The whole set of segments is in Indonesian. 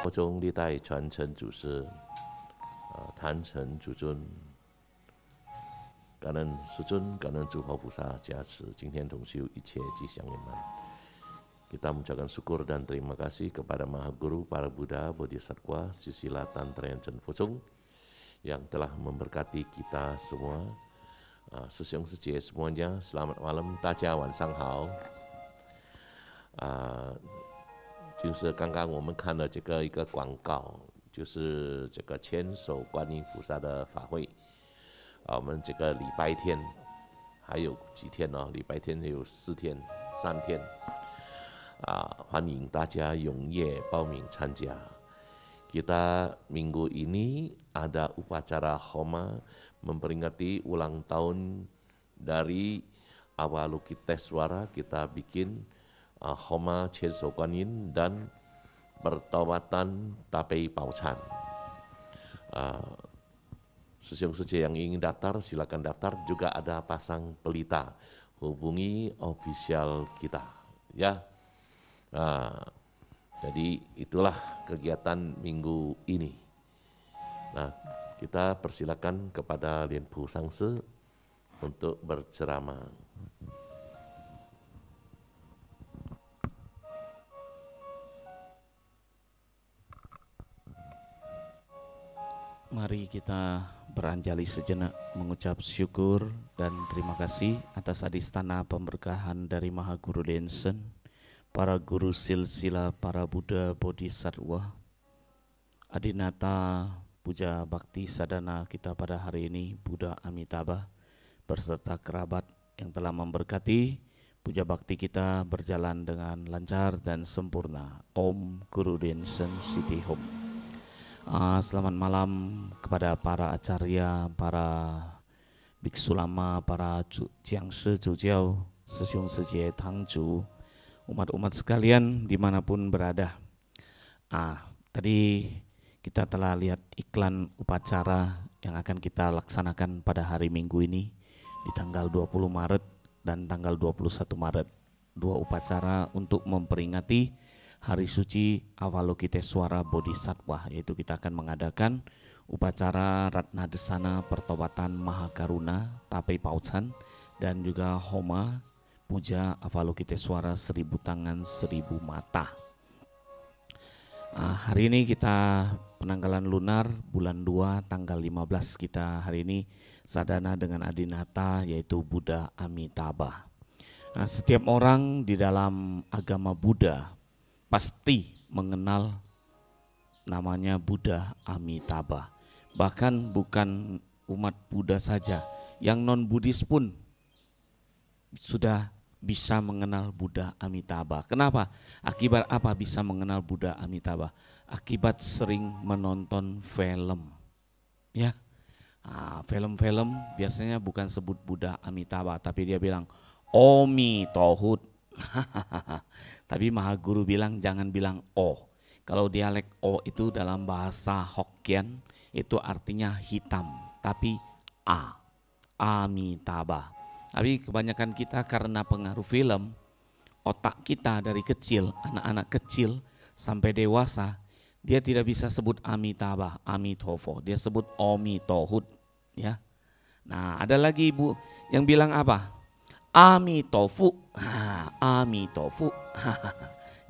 国中历代传承祖师坛城主尊，感恩师尊，感恩诸佛菩萨加持，今天同修一切吉祥圆满。Kita mengucapkan syukur dan terima kasih kepada Maha Guru, para Buddha, Bodhisattva, Susila, Tantra, dan Fusung yang telah memberkati kita semua. 师兄师姐 semuanya, selamat malam, 大家晚上好。就是刚刚我们看了这个一个广告，就是这个千手观音菩萨的法会。我们这个礼拜天还有几天哦，礼拜天有4天、3天。欢迎大家踊跃报名参加。Kita minggu ini ada upacara Homa memperingati ulang tahun dari Avalokitesvara. Kita bikin Homa Chenso Guanyin dan pertobatan Tapei Paucan. 师兄师姐 yang ingin daftar silakan daftar, juga ada pasang pelita, hubungi official kita ya. Jadi itulah kegiatan minggu ini. Nah, kita persilakan kepada Lien Pu Sangse untuk berceramah. Mari kita beranjali sejenak mengucap syukur dan terima kasih atas adistana pemberkahan dari Maha Guru Densen, para guru silsila para Buddha Bodhisattva, Adinata Puja Bakti Sadana kita pada hari ini, Buddha Amitabha, berserta kerabat yang telah memberkati puja bakti kita berjalan dengan lancar dan sempurna. Om Guru Densen Siti Hom. Selamat malam kepada para acarya, para biksu lama, para jiangse jujiao, sesiung sejie tangju, umat-umat sekalian dimanapun berada. Tadi kita telah lihat iklan upacara yang akan kita laksanakan pada hari Minggu ini di tanggal 20 Maret dan tanggal 21 Maret. 2 upacara untuk memperingati Hari Suci Avalokitesvara Bodhisattva, yaitu kita akan mengadakan upacara Ratna Desana Pertobatan Mahakaruna Tapei Paucan dan juga Homa Puja Avalokitesvara 1000 tangan 1000 mata. Hari ini kita penanggalan lunar bulan 2 tanggal 15, kita hari ini sadana dengan Adinata yaitu Buddha Amitabha. Nah, setiap orang di dalam agama Buddha pasti mengenal namanya Buddha Amitabha. Bahkan bukan umat Buddha saja, yang non-Buddhis pun sudah bisa mengenal Buddha Amitabha. Kenapa? Akibat apa bisa mengenal Buddha Amitabha? Akibat sering menonton film. Ya, film-film biasanya bukan sebut Buddha Amitabha, tapi dia bilang Omi Tohut. Tapi Maha Guru bilang jangan bilang O. Kalau dialek O itu dalam bahasa Hokkien itu artinya hitam, tapi A, Amitabha. Tapi kebanyakan kita karena pengaruh film, otak kita dari kecil, anak-anak kecil sampai dewasa, dia tidak bisa sebut Amitabha, Amitofo, dia sebut Omi Tohut, ya. Nah, ada lagi ibu yang bilang apa? Amitofu, Amitofu.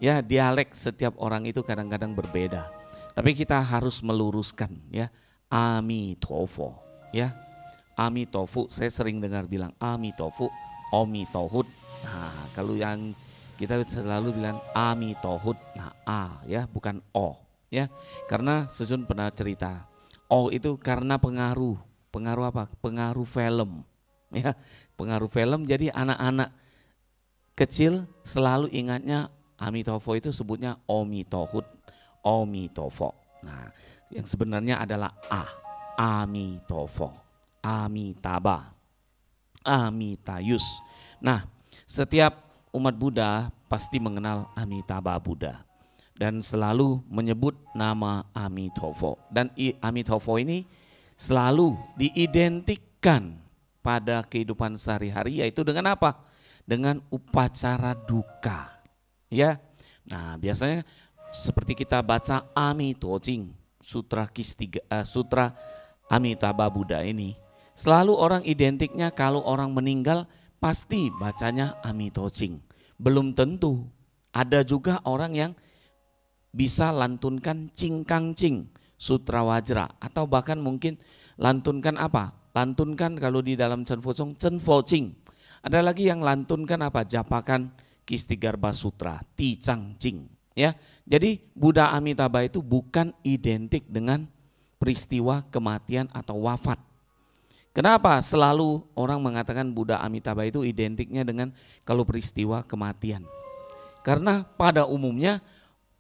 Ya, dialek setiap orang itu kadang-kadang berbeda. Tapi kita harus meluruskan, ya, Amitofo, ya. Amitofu, saya sering dengar bilang Amitofu, Omitohut. Nah, kalau yang kita selalu bilang Amitohut, nah A ya, bukan O ya. Karena Susun pernah cerita, O itu karena pengaruh apa? Pengaruh film. Ya, pengaruh film, jadi anak-anak kecil selalu ingatnya Amitofo itu sebutnya Omitohut, Omitofo. Nah, yang sebenarnya adalah A, Amitofo, Amitabha, Amitayus. Nah, setiap umat Buddha pasti mengenal Amitabha Buddha dan selalu menyebut nama Amitofo. Dan Amitofo ini selalu diidentikan pada kehidupan sehari-hari, yaitu dengan apa? Dengan upacara duka. Ya. Nah, biasanya seperti kita baca Amito Jing, Sutra Amitabha Buddha ini, selalu orang identiknya kalau orang meninggal pasti bacanya Amito Jing. Belum tentu, ada juga orang yang bisa lantunkan Cingkang Cing, Sutra Wajra, atau bahkan mungkin lantunkan apa? Lantunkan kalau di dalam Chen Fo Song, Chen Fo Jing. Ada lagi yang lantunkan apa? Japakan Kistigarbha Sutra, Ti Chang Jing. Ya, jadi Buddha Amitabha itu bukan identik dengan peristiwa kematian atau wafat. Kenapa selalu orang mengatakan Buddha Amitabha itu identiknya dengan kalau peristiwa kematian? Karena pada umumnya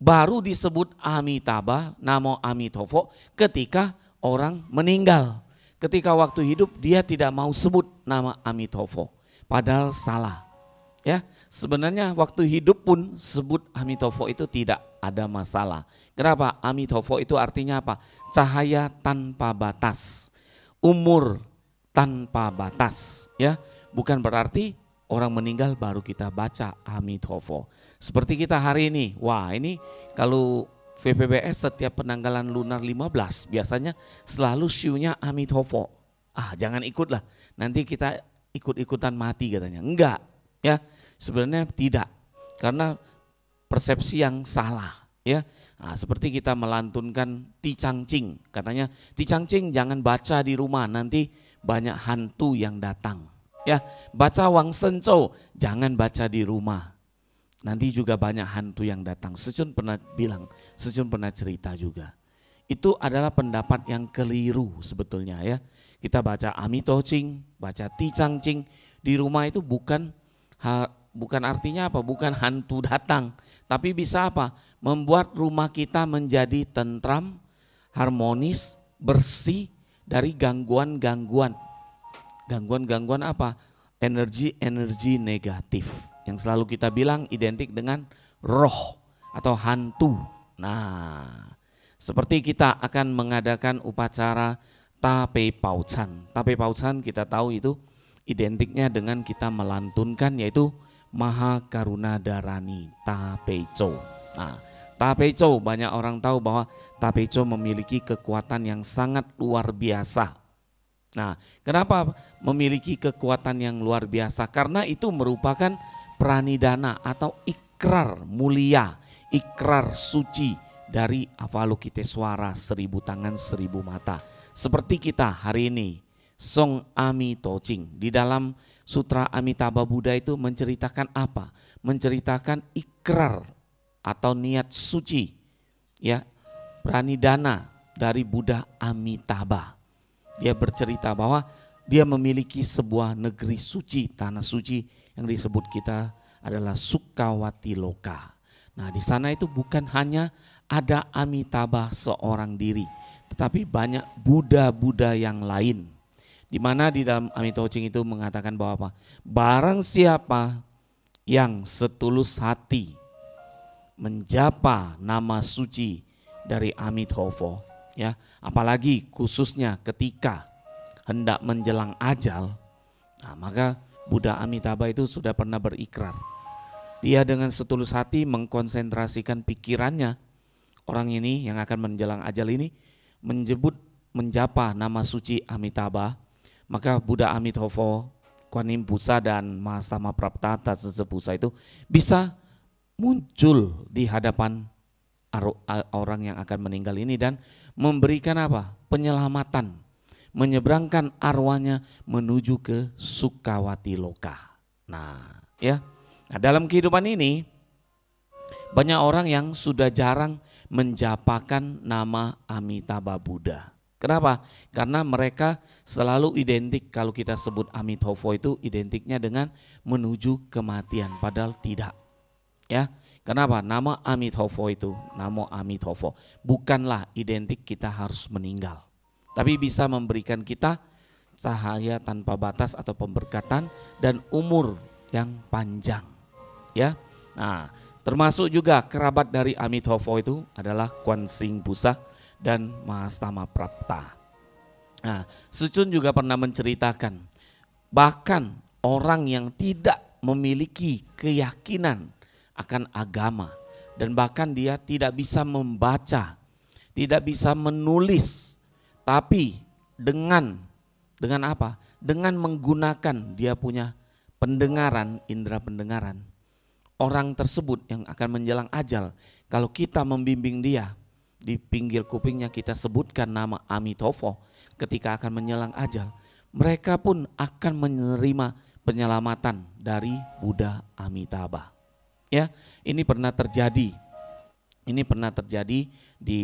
baru disebut Amitabha, Namo Amitofo ketika orang meninggal. Ketika waktu hidup dia tidak mau sebut nama Amitofo, padahal salah. Ya, sebenarnya waktu hidup pun sebut Amitofo itu tidak ada masalah. Kenapa? Amitofo itu artinya apa? Cahaya tanpa batas, umur tanpa batas. Ya, bukan berarti orang meninggal baru kita baca Amitofo. Seperti kita hari ini, wah ini kalau VPBS setiap penanggalan lunar 15 biasanya selalu siunya Amitofo. Jangan ikutlah, nanti kita ikut-ikutan mati katanya. Enggak, ya sebenarnya tidak, karena persepsi yang salah. Ya, seperti kita melantunkan Ti Chang Ching, katanya Ti Chang Ching jangan baca di rumah, nanti banyak hantu yang datang. Ya, baca Wang Shen Zhou, jangan baca di rumah, nanti juga banyak hantu yang datang. Secun pernah bilang, Secun pernah cerita juga. Itu adalah pendapat yang keliru sebetulnya ya. Kita baca Amito Jing, baca Ti Chang Ching di rumah itu bukan artinya apa? Bukan hantu datang, tapi bisa apa? Membuat rumah kita menjadi tentram, harmonis, bersih dari gangguan-gangguan. Gangguan-gangguan apa? Energi-energi negatif yang selalu kita bilang identik dengan roh atau hantu. Nah, seperti kita akan mengadakan upacara Tape Paucan. Tape Paucan kita tahu itu identiknya dengan kita melantunkan yaitu Maha Karuna Dharani Tapeco. Nah, Tapeco banyak orang tahu bahwa Tapeco memiliki kekuatan yang sangat luar biasa. Nah, kenapa memiliki kekuatan yang luar biasa? Karena itu merupakan pranidana atau ikrar mulia, ikrar suci dari Avalokiteswara 1000 tangan 1000 mata. Seperti kita hari ini, Song Amito Jing di dalam Sutra Amitabha Buddha itu menceritakan apa? Menceritakan ikrar atau niat suci, ya, pranidana dari Buddha Amitabha. Dia bercerita bahwa dia memiliki sebuah negeri suci, tanah suci yang disebut kita adalah Sukawati Loka. Nah, di sana itu bukan hanya ada Amitabha seorang diri, tetapi banyak Buddha-Buddha yang lain. Di mana di dalam Amito Jing itu mengatakan bahwa apa? Barang siapa yang setulus hati menjapa nama suci dari Amitabha, ya, apalagi khususnya ketika hendak menjelang ajal, nah, maka Buddha Amitabha itu sudah pernah berikrar. Dia dengan setulus hati mengkonsentrasikan pikirannya, orang ini yang akan menjelang ajal ini menjapa nama suci Amitabha, maka Buddha Amitabha, Kuan Yin Busa dan Mahastama Prapta Tatsatsa itu bisa muncul di hadapan orang yang akan meninggal ini dan memberikan apa? Penyelamatan, menyeberangkan arwahnya menuju ke Sukawati Loka. Nah, ya. Nah, dalam kehidupan ini banyak orang yang sudah jarang menjapakan nama Amitabha Buddha. Kenapa? Karena mereka selalu identik, kalau kita sebut Amitabha itu identiknya dengan menuju kematian, padahal tidak. Ya, kenapa? Nama Amitabha itu, nama Amitabha bukanlah identik kita harus meninggal, tapi bisa memberikan kita cahaya tanpa batas atau pemberkatan dan umur yang panjang. Ya, nah, termasuk juga kerabat dari Amitabha itu adalah Kuan Yin Busa dan Mahastama Prapta. Nah, Secun juga pernah menceritakan bahkan orang yang tidak memiliki keyakinan akan agama dan bahkan dia tidak bisa membaca, tidak bisa menulis, tapi dengan apa? Dengan menggunakan dia punya pendengaran, indera pendengaran. Orang tersebut yang akan menjelang ajal, kalau kita membimbing dia, di pinggir kupingnya kita sebutkan nama Amitofo, ketika akan menjelang ajal, mereka pun akan menerima penyelamatan dari Buddha Amitabha. Ya, ini pernah terjadi. Ini pernah terjadi di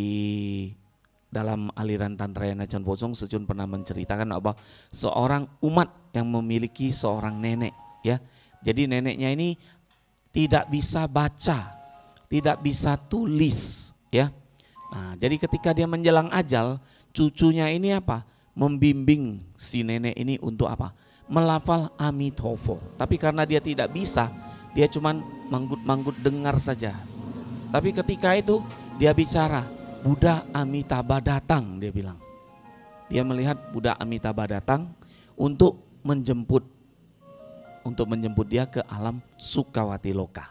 dalam aliran Tantrayana Chanpocong. Secun pernah menceritakan bahwa seorang umat yang memiliki seorang nenek, ya. Jadi neneknya ini tidak bisa baca, tidak bisa tulis, ya. Nah, jadi ketika dia menjelang ajal, cucunya ini apa? Membimbing si nenek ini untuk apa? Melafal Amitofo. Tapi karena dia tidak bisa, dia cuman manggut-manggut dengar saja. Tapi ketika itu dia bicara, Buddha Amitabha datang, dia bilang. Dia melihat Buddha Amitabha datang untuk menjemput dia ke alam Sukawati Loka,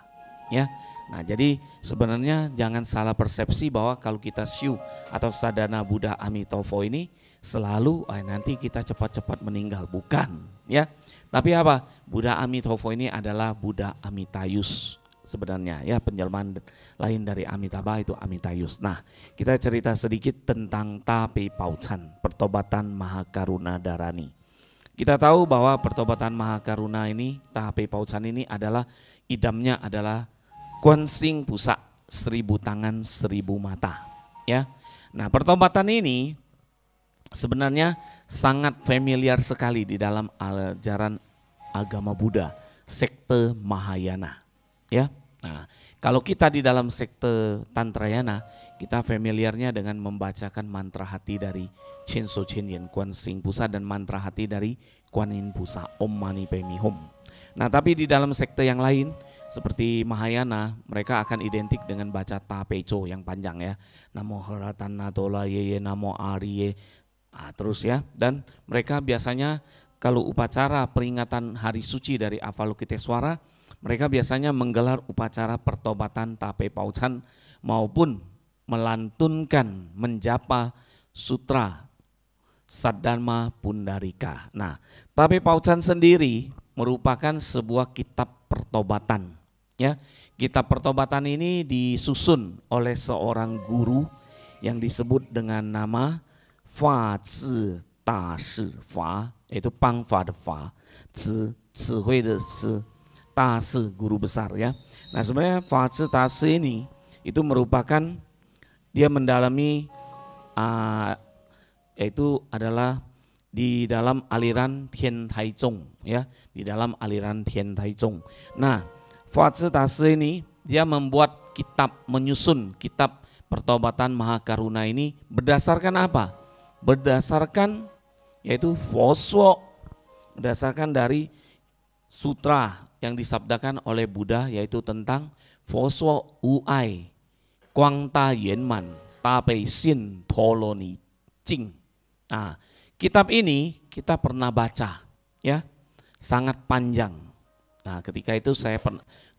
ya. Nah, jadi sebenarnya jangan salah persepsi bahwa kalau kita syu atau sadhana Buddha Amitofo ini selalu nanti kita cepat-cepat meninggal, bukan, ya. Tapi apa? Buddha Amitofo ini adalah Buddha Amitayus sebenarnya, ya, penjelmaan lain dari Amitabha itu Amitayus. Nah, kita cerita sedikit tentang Tape Paucan, pertobatan Mahakaruna Dharani. Kita tahu bahwa pertobatan Mahakaruna ini, Tape Paucan ini adalah idamnya adalah Kuansing Pusa, 1000 tangan 1000 mata, ya. Nah, pertobatan ini sebenarnya sangat familiar sekali di dalam ajaran agama Buddha, sekte Mahayana, ya. Nah, kalau kita di dalam sekte Tantrayana, kita familiarnya dengan membacakan mantra hati dari Chenso Chenyen Kuansing Pusa dan mantra hati dari Kuan Yin Pusa, Om Mani Padme Hum. Nah, tapi di dalam sekte yang lain seperti Mahayana, mereka akan identik dengan baca Tapeco yang panjang, ya. Namo Haratana Tola Yeye Namo Ariye. Terus, ya. Dan mereka biasanya kalau upacara peringatan hari suci dari Avalokiteswara, mereka biasanya menggelar upacara pertobatan Tape Paucan maupun melantunkan menjapa sutra Saddharma Pundarika. Nah, Tape Paucan sendiri merupakan sebuah kitab pertobatan, ya. Kitab pertobatan ini disusun oleh seorang guru yang disebut dengan nama Fa Zi Da Shi Fa, yaitu Pang Fa de Fa, Zi Hui de Zi, Da Shi guru besar, ya. Nah, sebenarnya Fa Zi Da Shi ini itu merupakan dia mendalami yaitu adalah di dalam aliran Tian Tai Zong, ya, di dalam aliran Tian Tai Zong. Nah, Fa Zi Da Shi ini dia membuat kitab, menyusun kitab pertobatan Mahakaruna ini berdasarkan apa? Berdasarkan yaitu Foswo, berdasarkan dari sutra yang disabdakan oleh Buddha, yaitu tentang Foswo Uai Kuang Ta Yenman Tape Sin Toloni Cing. Nah, kitab ini kita pernah baca, ya, sangat panjang. Nah, ketika itu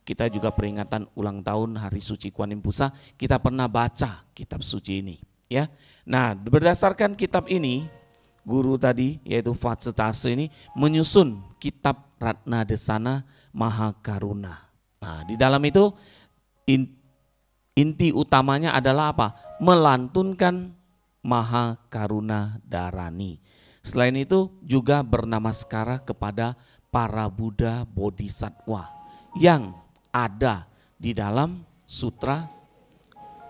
kita juga peringatan ulang tahun hari suci Kuan Yin Pusa, kita pernah baca kitab suci ini, ya. Nah, berdasarkan kitab ini, guru tadi yaitu Fa Zi Da Shi ini menyusun kitab Ratna Desana Mahakaruna. Nah, di dalam itu inti utamanya adalah apa? Melantunkan Mahakaruna Dharani. Selain itu juga bernamaskara kepada para Buddha Bodhisattva yang ada di dalam sutra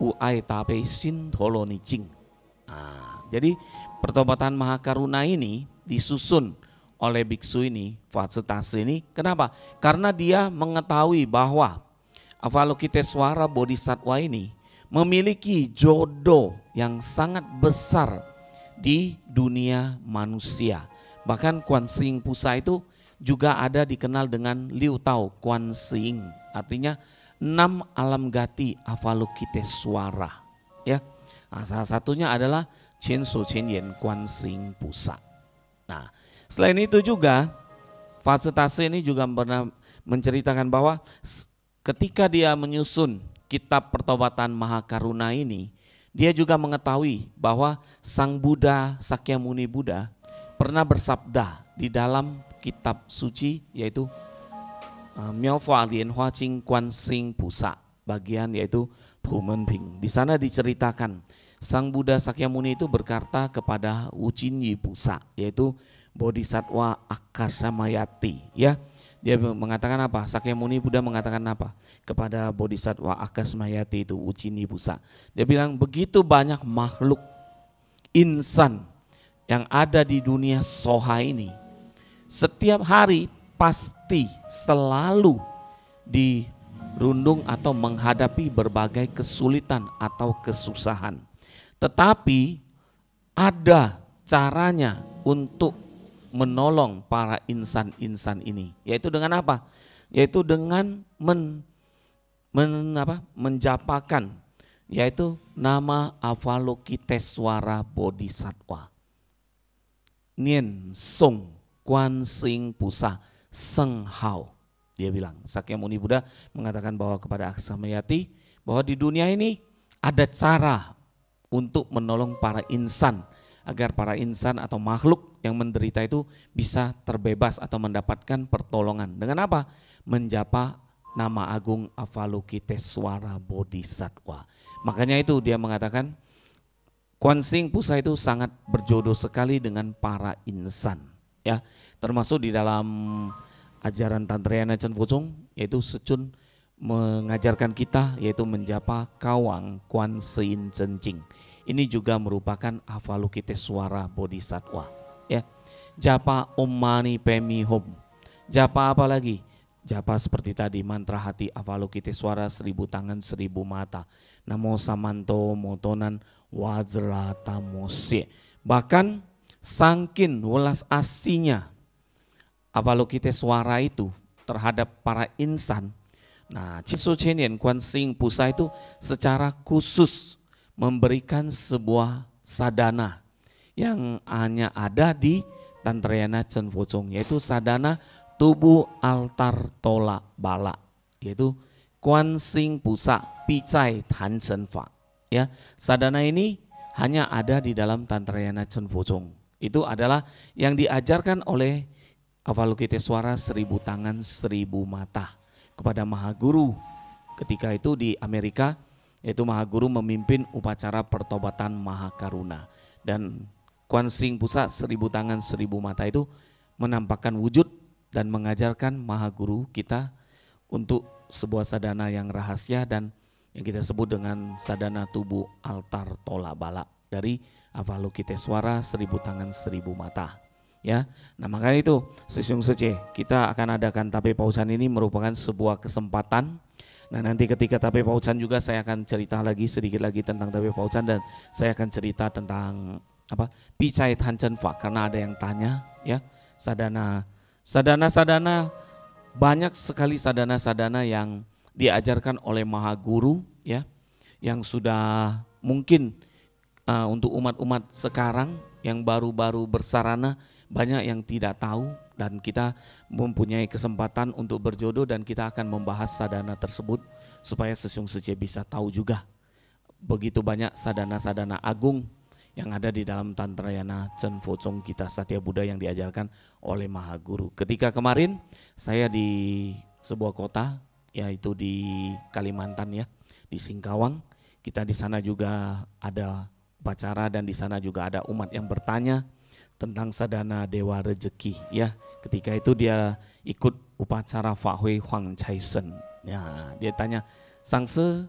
Uai Tape Sin Toloni Cing. Nah, jadi pertobatan Mahakaruna ini disusun oleh biksu ini, Fa Zi Da Shi ini. Kenapa? Karena dia mengetahui bahwa Avalokiteswara Bodhisattva ini memiliki jodoh yang sangat besar di dunia manusia. Bahkan Kuansing Pusa itu juga ada dikenal dengan Liu Tao Kuansing, artinya 6 alam gati Avalokiteswara, ya. Nah, salah satunya adalah Chenso Chenyen Kuansing Pusa. Nah, selain itu juga Fa Zi Da Shi ini juga pernah menceritakan bahwa ketika dia menyusun kitab pertobatan Mahakaruna ini, dia juga mengetahui bahwa Sang Buddha, Sakyamuni Buddha pernah bersabda di dalam kitab suci yaitu Miao Fa Lian Hua Jing Guan Xing Pusa, bagian yaitu Pu Men Ping. Di sana diceritakan Sang Buddha Sakyamuni itu berkata kepada Ujinyi Pusa, yaitu Bodhisattva Akasamayati, ya. Dia mengatakan apa? Sakyamuni Buddha mengatakan apa kepada Bodhisattva Akasamayati itu, Ujinyi Pusa? Dia bilang begitu banyak makhluk insan yang ada di dunia soha ini, setiap hari pasti selalu dirundung atau menghadapi berbagai kesulitan atau kesusahan. Tetapi ada caranya untuk menolong para insan-insan ini, yaitu dengan apa? Yaitu dengan menjapakan, yaitu nama Avalokitesvara Bodhisattva. Nien Song Guan Xing Pusa Seng Hao. Dia bilang, Sakyamuni Buddha mengatakan bahwa kepada Aksamayati bahwa di dunia ini ada cara untuk menolong para insan, agar para insan atau makhluk yang menderita itu bisa terbebas atau mendapatkan pertolongan. Dengan apa? Menjapa nama agung Avalokitesvara Bodhisattva. Makanya itu dia mengatakan Guan Xing Pusa itu sangat berjodoh sekali dengan para insan, ya. Termasuk di dalam ajaran Tantrayana Chen Focong, yaitu Secun mengajarkan kita yaitu menjapa Kawang Guan Sein Cencing. Ini juga merupakan Avalokitesvara Bodhisattva, ya. Japa Om Mani Padme Hum. Japa apa lagi? Japa seperti tadi mantra hati Avalokitesvara 1000 tangan 1000 mata. Namo Samanto Motonan Wajrata Mosye. Bahkan sangkin welas asihnya Avalokitesvara itu terhadap para insan. Nah, Chiso Chenyen Guan Xing Pusa itu secara khusus memberikan sebuah sadana yang hanya ada di Tantrayana Chen Focong, yaitu sadana tubuh altar tolak bala, yaitu Guan Xing Pusa Picai Tan Chen Fa. Ya, sadana ini hanya ada di dalam Tantrayana Chen Focong. Itu adalah yang diajarkan oleh Avalokitesvara 1000 tangan 1000 mata kepada Mahaguru ketika itu di Amerika, yaitu Mahaguru memimpin upacara pertobatan Mahakaruna. Dan Guan Xing Pusa 1000 tangan 1000 mata itu menampakkan wujud dan mengajarkan Mahaguru kita untuk sebuah sadana yang rahasia dan yang kita sebut dengan sadana tubuh altar tolak bala dari Avalokitesvara 1000 tangan 1000 mata. Ya, nah makanya itu Sesiung Sece, kita akan adakan Tabe Pausan ini merupakan sebuah kesempatan. Nah nanti ketika Tabe Pausan juga saya akan cerita lagi sedikit lagi tentang Tabe Pausan, dan saya akan cerita tentang apa Picai Tan Chen Fa, karena ada yang tanya ya, sadana banyak sekali sadana yang diajarkan oleh Mahaguru ya, yang sudah mungkin untuk umat-umat sekarang yang baru-baru bersarana banyak yang tidak tahu, dan kita mempunyai kesempatan untuk berjodoh dan kita akan membahas sadana tersebut supaya Sesiung Sece bisa tahu juga begitu banyak sadana-sadana agung yang ada di dalam Tantrayana Chen Focong kita Satya Buddha yang diajarkan oleh Mahaguru. Ketika kemarin saya di sebuah kota yaitu di Kalimantan ya, di Singkawang, kita di sana juga ada upacara dan di sana juga ada umat yang bertanya tentang sadana Dewa Rezeki ya. Ketika itu dia ikut upacara Fa Hui Huang Cai Shen. Ya, dia tanya, Sangse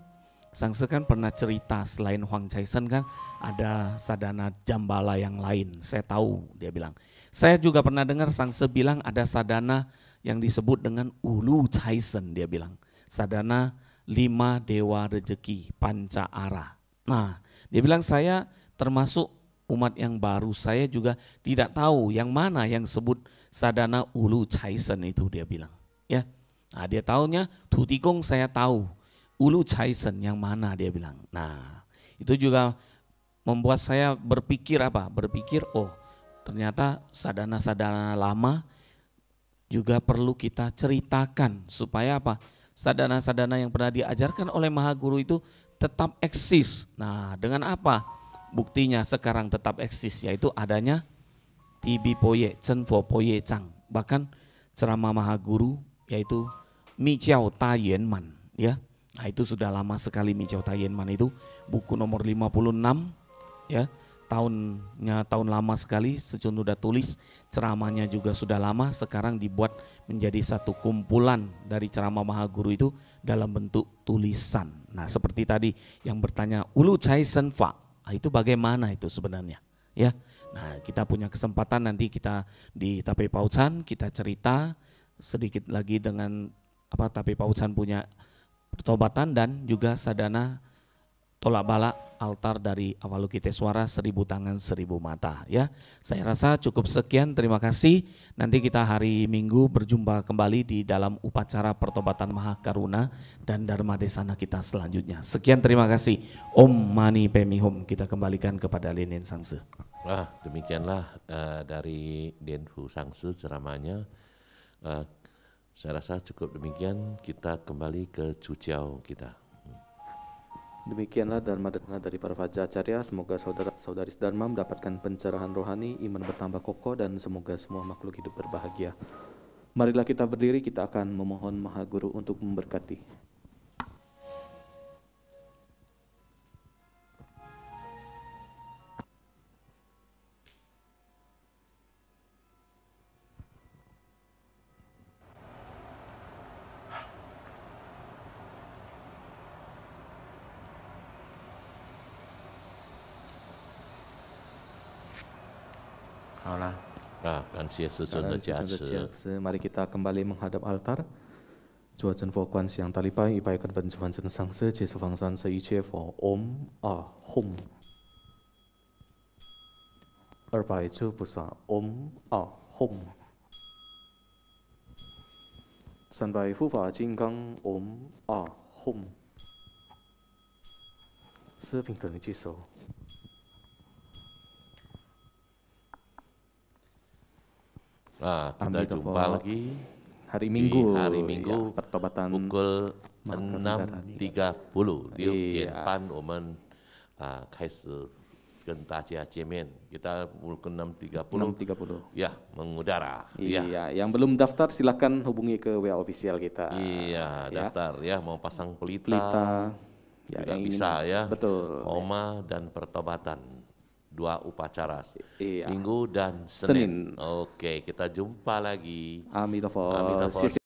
kan pernah cerita selain Huang Cai Shen kan ada sadana Jambala yang lain. Saya tahu, dia bilang. Saya juga pernah dengar Sangse bilang ada sadana yang disebut dengan Ulu Cai Shen, dia bilang. Sadana 5 Dewa Rezeki Panca Ara. Nah, dia bilang saya termasuk umat yang baru, saya juga tidak tahu yang mana yang sebut sadana Ulu Cai Shen itu, dia bilang. Ya, nah, dia tahunya Tutikong saya tahu, Ulu Cai Shen yang mana, dia bilang. Nah, itu juga membuat saya berpikir apa? Berpikir, oh ternyata sadana-sadana lama juga perlu kita ceritakan supaya apa? sadana-sadana yang pernah diajarkan oleh Maha Guru itu tetap eksis. Nah, dengan apa buktinya sekarang tetap eksis? Yaitu adanya Tibi Poye, Cenfo Poye Chang. Bahkan ceramah Maha Guru yaitu Mi Jiao Ta Yuan Man, ya. Nah, itu sudah lama sekali Mi Jiao Ta Yuan Man itu buku nomor 56, ya. Tahun lama sekali, Secun udah tulis, ceramahnya juga sudah lama, sekarang dibuat menjadi satu kumpulan dari ceramah Maha Guru itu dalam bentuk tulisan. Nah, seperti tadi yang bertanya, Ulu Cai Senfa, itu bagaimana itu sebenarnya? Ya, nah kita punya kesempatan nanti kita di Tape Paucan kita cerita sedikit lagi dengan Tape Paucan punya pertobatan dan juga sadana tolak bala altar dari Avalokiteswara 1000 tangan 1000 mata, ya. Saya rasa cukup sekian, terima kasih. Nanti kita hari Minggu berjumpa kembali di dalam upacara pertobatan Maha Karuna dan Dharma Desana kita selanjutnya. Sekian, terima kasih. Om Mani Padme Hum, kita kembalikan kepada Linen Sangse. Demikianlah dari Denfu Sangse ceramahnya. Saya rasa cukup demikian, kita kembali ke Cuciao kita. Demikianlah Dharma Desana dari para Vajacarya. Semoga saudara-saudari Dharma mendapatkan pencerahan rohani, iman bertambah kokoh, dan semoga semua makhluk hidup berbahagia. Marilah kita berdiri, kita akan memohon Maha Guru untuk memberkati. Mari kita kembali menghadap altar. Jua Chen Fo Kuan Siang Talipai, Ipaikan Penjuan Chen Sangse, Jie Su Fang San Se Yi Che Fo, Om A Hum. Erpai Chu Pusa, Om A Hum. Sanbai Fu Fa Jing Gang, Om A Hum. Se Ping Teng Ji Shou. Kita jumpa lagi hari Minggu, ya, pertobatan pukul 6.30 di Yanpan, 我们开始跟大家见面. Kita pukul 6.30 ya mengudara. Iya, yang belum daftar silakan hubungi ke WA official kita. Iya, daftar ya, mau pasang pelita ya, juga bisa ya. Betul. Homa dan pertobatan. 2 upacara, iya. Minggu dan Senin. Oke, kita jumpa lagi. Amitabha.